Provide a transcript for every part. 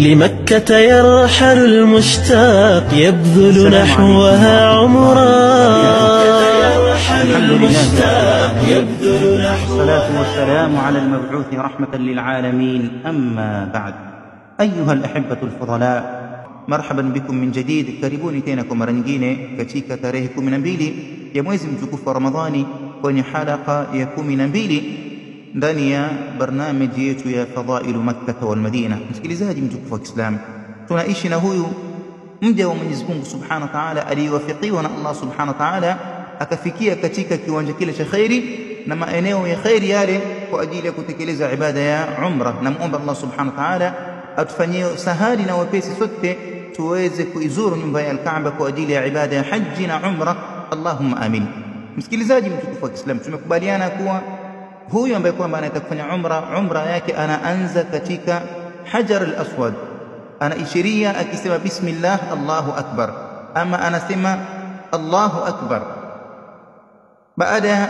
لمكة يرحل المشتاق يبذل نحوها عمرا. الحمد لله والصلاة والسلام على المبعوث رحمة للعالمين. أما بعد، أيها الأحبة الفضلاء، مرحبا بكم من جديد. karibuni tena kwa mara nyingine katika tarehe 12 ya mwezi mtukufu wa Ramadhani kwenye halaka ya 12 ndani ya barnamiji yetu ya Fadhailu Makkah wal Madina. Msikilizaji mtukufu wa Kiislamu, tunaishi na huyu mja wa Mwenyezi Mungu Subhanahu wa Ta'ala aliyewafikiwa na Allah Subhanahu wa Ta'ala akafikia katika kiwanja kile cha khairi na maeneo ya khairi yale kwa ajili ya kutekeleza ibada ya umra. Namuomba Allah Subhanahu wa Ta'ala atufanyie sahali na wepesi sote tuweze kuizuru nyumba ya Al-Kaaba kwa ajili ya ibada ya haji na umra. Allahumma amin. Msikilizaji mtukufu wa Kiislamu, tumekubaliana kuwa huyu ambaye kwamba anataka kufanya umra yake anaanza katika Hajar al-Aswad, anaishiria akisema bismillah Allahu akbar, ama anasema Allahu akbar. Baada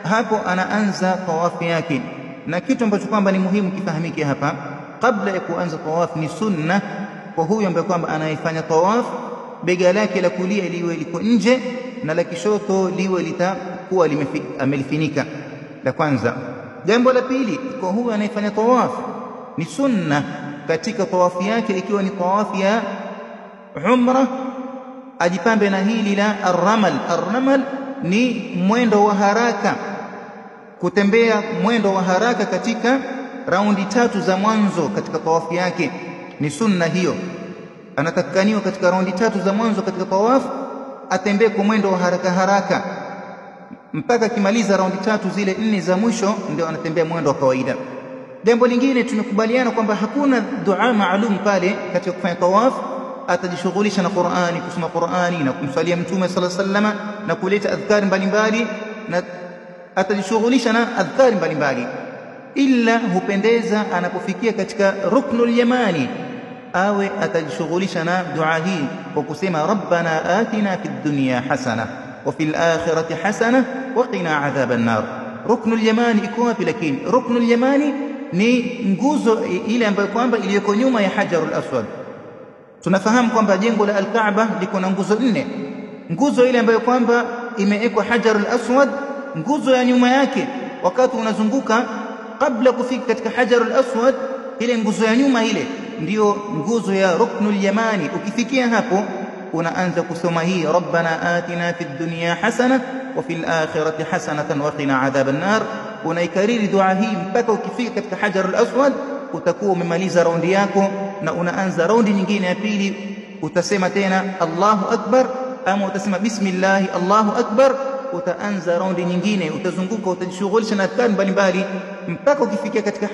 hapo anaanza tawafu yake, na kitu ambacho kwamba ni muhimu kifahamike hapa, kabla ya kuanza tawafu ni sunna kwa huyu ambaye kwamba anayefanya tawafu bega lake la kulia liwe liko nje na la kishoto liwe litakuwa amelifinika. La kwanza. Jambo la pili, kwa huyu anayefanya tawafu ni sunna katika tawafu yake, ikiwa ni tawafu ya umra, ajipambe na hili la ar-ramal. Ar-ramal ni mwendo wa haraka, kutembea mwendo wa haraka katika raundi 3 za mwanzo katika tawafu yake. Ni sunna hiyo, anatakaniwa katika raundi 3 za mwanzo katika tawafu atembee kwa mwendo wa haraka mpaka kimaliza raundi 3 zile 4 za mwisho ndio anatembea mwendo wa kawaida. Jambo lingine, tumekubaliana kwamba hakuna dua maalum pale katika kufanya tawafu. Atajishughulisha na Qur'ani, kusoma Qur'ani na kumsalia Mtume sallallahu alaihi wasallam na kuleta adhkari mbalimbali, na atajishughulisha na adhkari mbalimbali, ila hupendeza anapofikia katika ruknul yamani awe atajishughulisha na dua hii kwa kusema rabbana atina fid dunya hasana wa fil akhirati hasana wa qina adhaban nar. Ruknul yamani iko wapi? Lakini ruknul yamani ni nguzo ile ambayo kwamba iliyoko nyuma ya Hajarul Aswad. Tunafahamu kwamba jengo la Al-Kaaba liko na nguzo 4. Nguzo ile ambayo kwamba imewekwa Hajarul Aswad, nguzo ya nyuma yake wakati unazunguka kabla kufika katika Hajarul Aswad, ile nguzo ya nyuma ile ndio nguzo ya ruknul yamani. Ukifikia hapo unaanza kusoma hii rabbana atina fid dunya hasana wa fil akhirati hasanatan wa qina adhaban nar. Unaikariri dua hii mpaka ukifika katika Hajarul Aswad, utakuwa umemaliza raundi yako na unaanza raundi nyingine ya pili. Utasema tena Allahu akbar, ama utasema bismillah Allahu akbar. Utaanza raundi nyingine, utazunguka, utajishughulisha na adhkar mbalimbali mpaka ukifikia katika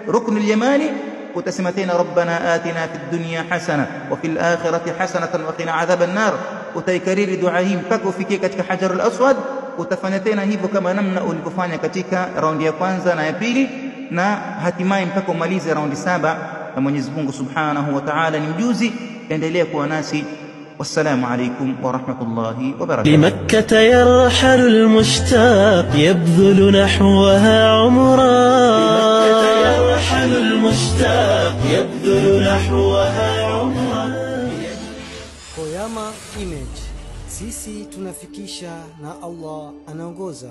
ruknul yamani. utasema tena rabbana atina fid dunya hasana wa fil akhirati hasanatan wa qina adhaban nar. Utaikariri dua hii mpaka ufikie katika Hajarul Aswad. Utafanya tena hivyo kama namna ulivyofanya katika raundi ya kwanza na ya pili, na hatimaye mpaka umalize raundi 7. Na Mwenyezi Mungu Subhanahu wa Ta'ala ni mjuzi. Endelea kuwa nasi. والسلام عليكم ورحمة الله وبركاته. لمكة يرحل المشتاق يبذل نحوها عمرا. لمكة يرحل المشتاق يبذل نحوها عمرا. Koyama Image, sisi tunafikisha na Allah anaongoza.